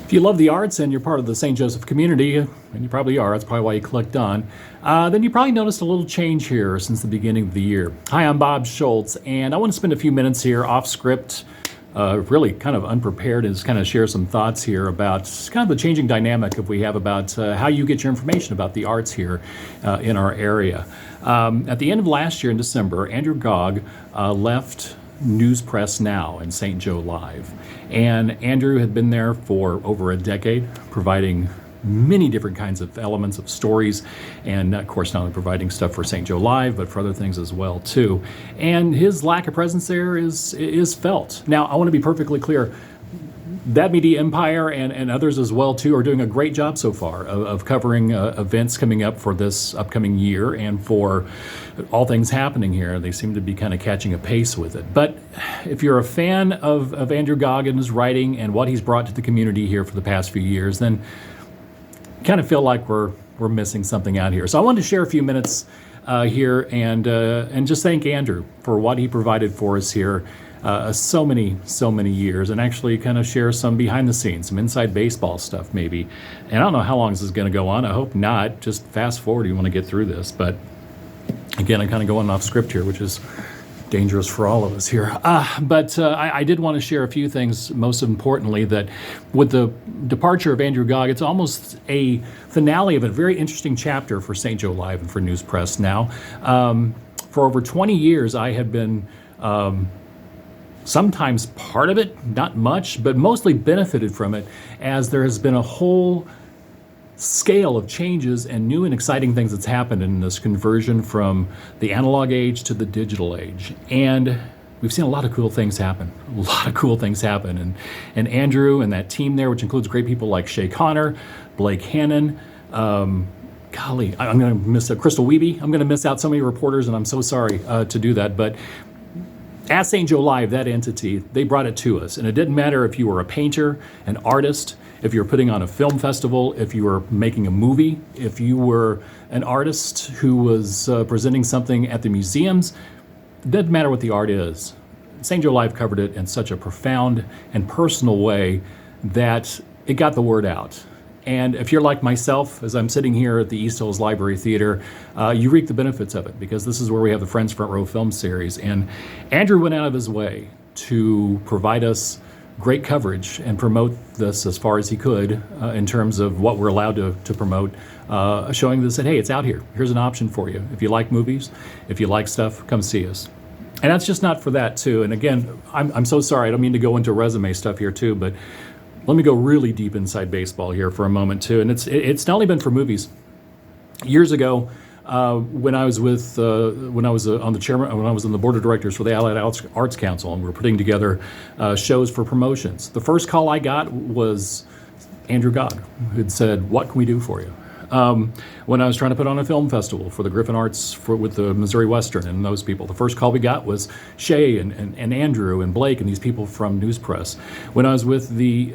If you love the arts and you're part of the St. Joseph community, and you probably are, that's probably why you clicked on, then you probably noticed a little change here since the beginning of the year. Hi, I'm Bob Schultz, and I want to spend a few minutes here off script, really kind of unprepared, and just kind of share some thoughts here about kind of the changing dynamic we have about how you get your information about the arts here in our area. At the end of last year in December, Andrew Gaug left News Press Now and St. Joe Live. And Andrew had been there for over a decade, providing many different kinds of elements of stories, and of course not only providing stuff for St. Joe Live, but for other things as well too. And his lack of presence there is felt. Now, I want to be perfectly clear. That media empire and others as well too are doing a great job so far of covering events coming up for this upcoming year and for all things happening here. They seem to be kind of catching a pace with it. But if you're a fan of Andrew Gaug and his writing and what he's brought to the community here for the past few years, then you kind of feel like we're missing something out here. So I wanted to share a few minutes here and just thank Andrew for what he provided for us here. So many years, and actually kind of share some behind the scenes, some inside baseball stuff maybe. And I don't know how long this is going to go on. I hope not. Just fast forward, you want to get through this. But again, I'm kind of going off script here, which is dangerous for all of us here. But I did want to share a few things, most importantly, that with the departure of Andrew Gaug, it's almost a finale of a very interesting chapter for St. Joe Live and for News Press Now. For over 20 years, I had been sometimes part of it, not much, but mostly benefited from it, as there has been a whole scale of changes and new and exciting things that's happened in this conversion from the analog age to the digital age. And we've seen a lot of cool things happen, And Andrew and that team there, which includes great people like Shay Connor, Blake Hannon, golly, I'm going to miss Crystal Wiebe. I'm going to miss out so many reporters, and I'm so sorry to do that. But at St. Joe Live, that entity, they brought it to us. And it didn't matter if you were a painter, an artist, if you were putting on a film festival, if you were making a movie, if you were an artist who was presenting something at the museums. It doesn't matter what the art is. St. Joe Live covered it in such a profound and personal way that it got the word out. And if you're like myself, as I'm sitting here at the East Hills Library Theater, you reap the benefits of it, because this is where we have the Friends Front Row film series. And Andrew went out of his way to provide us great coverage and promote this as far as he could in terms of what we're allowed to promote, showing this that, hey, it's out here. Here's an option for you. If you like movies, if you like stuff, come see us. And that's just not for that, too. And again, I'm so sorry. I don't mean to go into resume stuff here, too, but let me go really deep inside baseball here for a moment too, and it's not only been for movies. Years ago, when I was on the board of directors for the Allied Arts Council, and we were putting together shows for promotions, the first call I got was Andrew Gaug, who'd said, "What can we do for you?" When I was trying to put on a film festival for the Griffin Arts with the Missouri Western and those people, the first call we got was Shay and Andrew and Blake and these people from News Press. When I was with the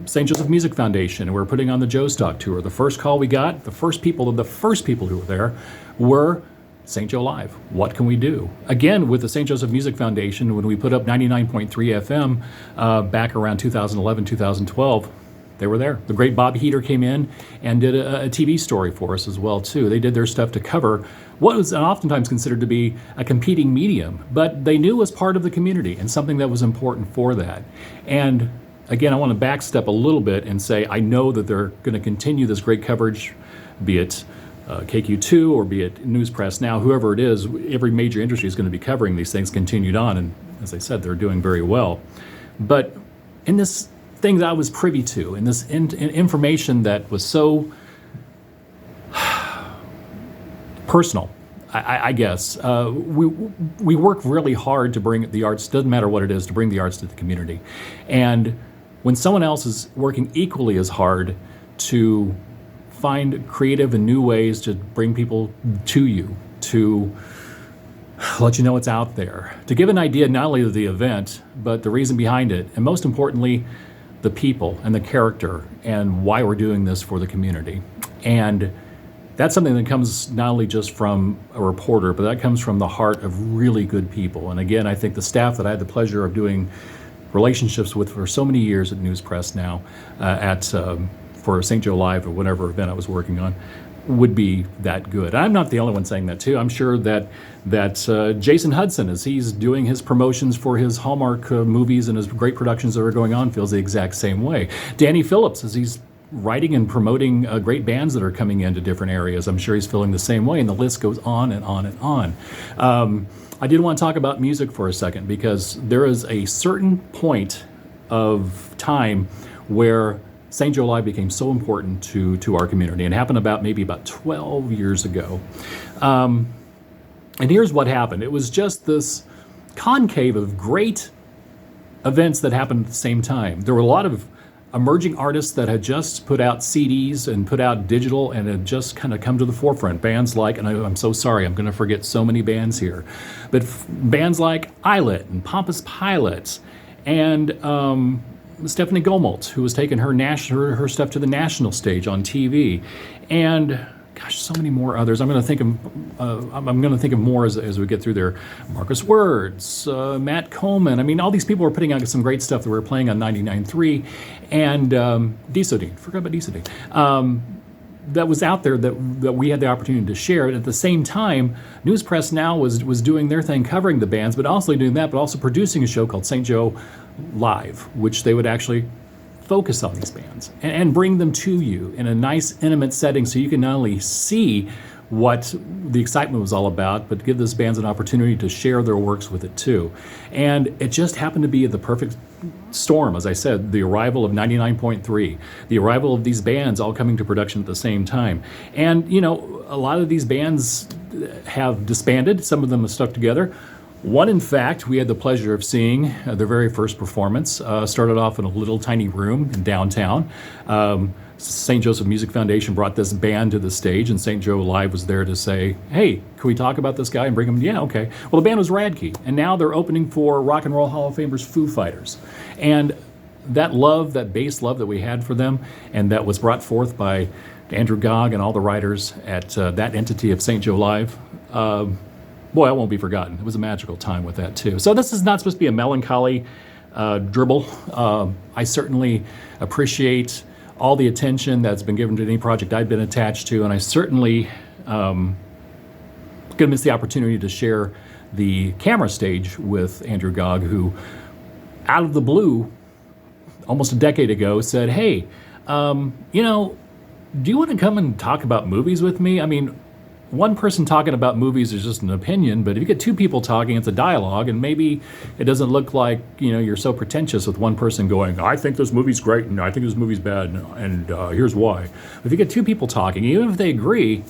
St. Joseph Music Foundation and we were putting on the Joe Stock Tour, the first call we got, the first people who were there were St. Joe Live. What can we do? Again, with the St. Joseph Music Foundation, when we put up 99.3 FM back around 2011, 2012, they were there. The great Bob Heater came in and did a TV story for us as well, too. They did their stuff to cover what was oftentimes considered to be a competing medium, but they knew was part of the community and something that was important for that. And again, I want to backstep a little bit and say I know that they're going to continue this great coverage, be it KQ2 or be it News Press Now, whoever it is. Every major industry is going to be covering these things continued on, and as I said, they're doing very well. But in this thing that I was privy to, and this information that was so personal, I guess. We work really hard to bring the arts, doesn't matter what it is, to bring the arts to the community. And when someone else is working equally as hard to find creative and new ways to bring people to you, to let you know what's out there, to give an idea not only of the event, but the reason behind it, and most importantly, the people and the character and why we're doing this for the community. And that's something that comes not only just from a reporter, but that comes from the heart of really good people. And again, I think the staff that I had the pleasure of doing relationships with for so many years at News Press now, for St. Joe Live or whatever event I was working on, would be that good. I'm not the only one saying that too. I'm sure that Jason Hudson, as he's doing his promotions for his Hallmark movies and his great productions that are going on, feels the exact same way. Danny Phillips, as he's writing and promoting great bands that are coming into different areas, I'm sure he's feeling the same way, and the list goes on and on and on. I did want to talk about music for a second, because there is a certain point of time where St. Joe Live became so important to our community, and it happened maybe about 12 years ago. And here's what happened. It was just this concave of great events that happened at the same time. There were a lot of emerging artists that had just put out CDs and put out digital and had just kind of come to the forefront. Bands like, and I'm so sorry, I'm going to forget so many bands here, but bands like Islet and Pompous Pilots and Stephanie Gomoltz, who was taking her stuff to the national stage on TV, and gosh, so many more others. I'm going to think of more as we get through there. Marcus Words, Matt Coleman. I mean, all these people were putting out some great stuff that were playing on 99.3, and Diesodine. Forgot about Diesodine. That was out there that we had the opportunity to share. And at the same time, News Press Now was doing their thing, covering the bands, but also doing that, but also producing a show called St. Joe Live, which they would actually focus on these bands and bring them to you in a nice, intimate setting, so you can not only see what the excitement was all about, but give those bands an opportunity to share their works with it too. And it just happened to be the perfect storm, as I said, the arrival of 99.3, the arrival of these bands all coming to production at the same time. And, a lot of these bands have disbanded. Some of them have stuck together. One, in fact, we had the pleasure of seeing their very first performance. Started off in a little tiny room in downtown. St. Joseph Music Foundation brought this band to the stage, and St. Joe Live was there to say, hey, can we talk about this guy and bring him? Yeah, okay. Well, the band was Radke, and now they're opening for Rock and Roll Hall of Famers Foo Fighters. And that love, that bass love that we had for them, and that was brought forth by Andrew Gaug and all the writers at that entity of St. Joe Live, boy, I won't be forgotten. It was a magical time with that, too. So this is not supposed to be a melancholy dribble. I certainly appreciate all the attention that's been given to any project I've been attached to, and I certainly going to miss the opportunity to share the camera stage with Andrew Gaug, who, out of the blue, almost a decade ago, said, hey, do you want to come and talk about movies with me? I mean, one person talking about movies is just an opinion, but if you get two people talking, it's a dialogue, and maybe it doesn't look like, you're so pretentious with one person going, I think this movie's great, and I think this movie's bad, and here's why. If you get two people talking, even if they agree,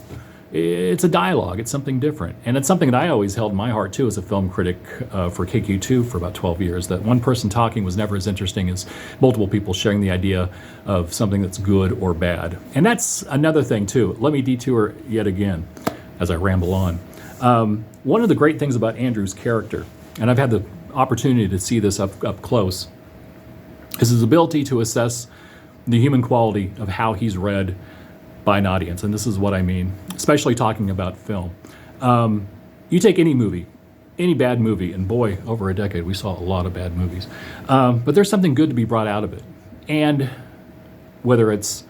it's a dialogue. It's something different. And it's something that I always held in my heart, too, as a film critic for KQ2 for about 12 years, that one person talking was never as interesting as multiple people sharing the idea of something that's good or bad. And that's another thing, too. Let me detour yet again as I ramble on. One of the great things about Andrew's character, and I've had the opportunity to see this up close, is his ability to assess the human quality of how he's read by an audience. And this is what I mean, especially talking about film. You take any movie, any bad movie, and boy, over a decade, we saw a lot of bad movies. But there's something good to be brought out of it. And whether it's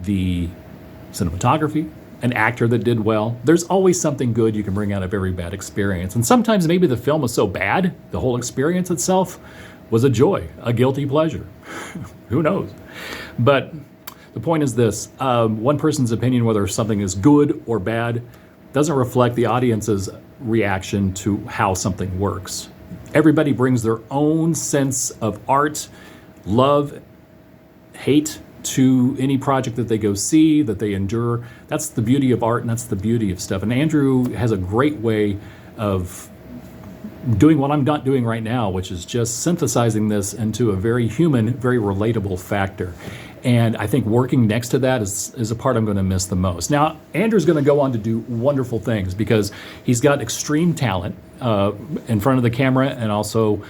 the cinematography, an actor that did well, there's always something good you can bring out of every bad experience. And sometimes maybe the film was so bad, the whole experience itself was a joy, a guilty pleasure. Who knows? But the point is this, one person's opinion, whether something is good or bad, doesn't reflect the audience's reaction to how something works. Everybody brings their own sense of art, love, hate to any project that they go see, that they endure. That's the beauty of art, and that's the beauty of stuff. And Andrew has a great way of doing what I'm not doing right now, which is just synthesizing this into a very human, very relatable factor. And I think working next to that is a part I'm going to miss the most. Now, Andrew's going to go on to do wonderful things because he's got extreme talent in front of the camera and also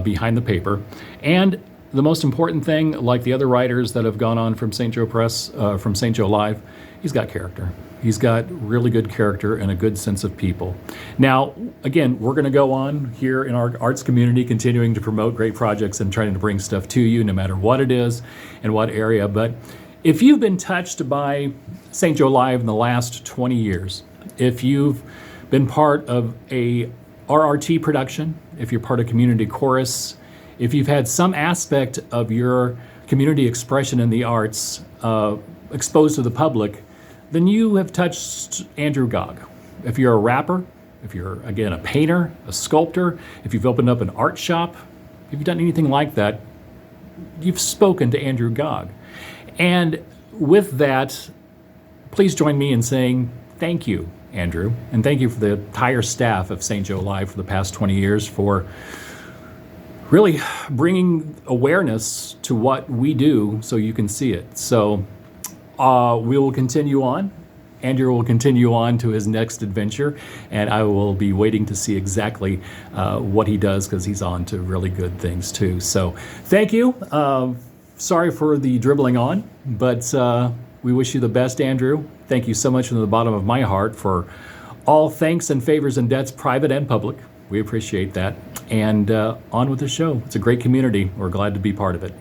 behind the paper. And the most important thing, like the other writers that have gone on from St. Joe Press, from St. Joe Live, he's got character. He's got really good character and a good sense of people. Now, again, we're going to go on here in our arts community, continuing to promote great projects and trying to bring stuff to you, no matter what it is and what area. But if you've been touched by St. Joe Live in the last 20 years, if you've been part of a RRT production, if you're part of community chorus, if you've had some aspect of your community expression in the arts exposed to the public, then you have touched Andrew Gaug. If you're a rapper, if you're, again, a painter, a sculptor, if you've opened up an art shop, if you've done anything like that, you've spoken to Andrew Gaug. And with that, please join me in saying thank you, Andrew, and thank you for the entire staff of St. Joe Live for the past 20 years for really bringing awareness to what we do so you can see it. So we will continue on. Andrew will continue on to his next adventure, and I will be waiting to see exactly what he does, because he's on to really good things too. So thank you. Sorry for the dribbling on, but we wish you the best, Andrew. Thank you so much from the bottom of my heart for all thanks and favors and debts, private and public. We appreciate that. And on with the show. It's a great community. We're glad to be part of it.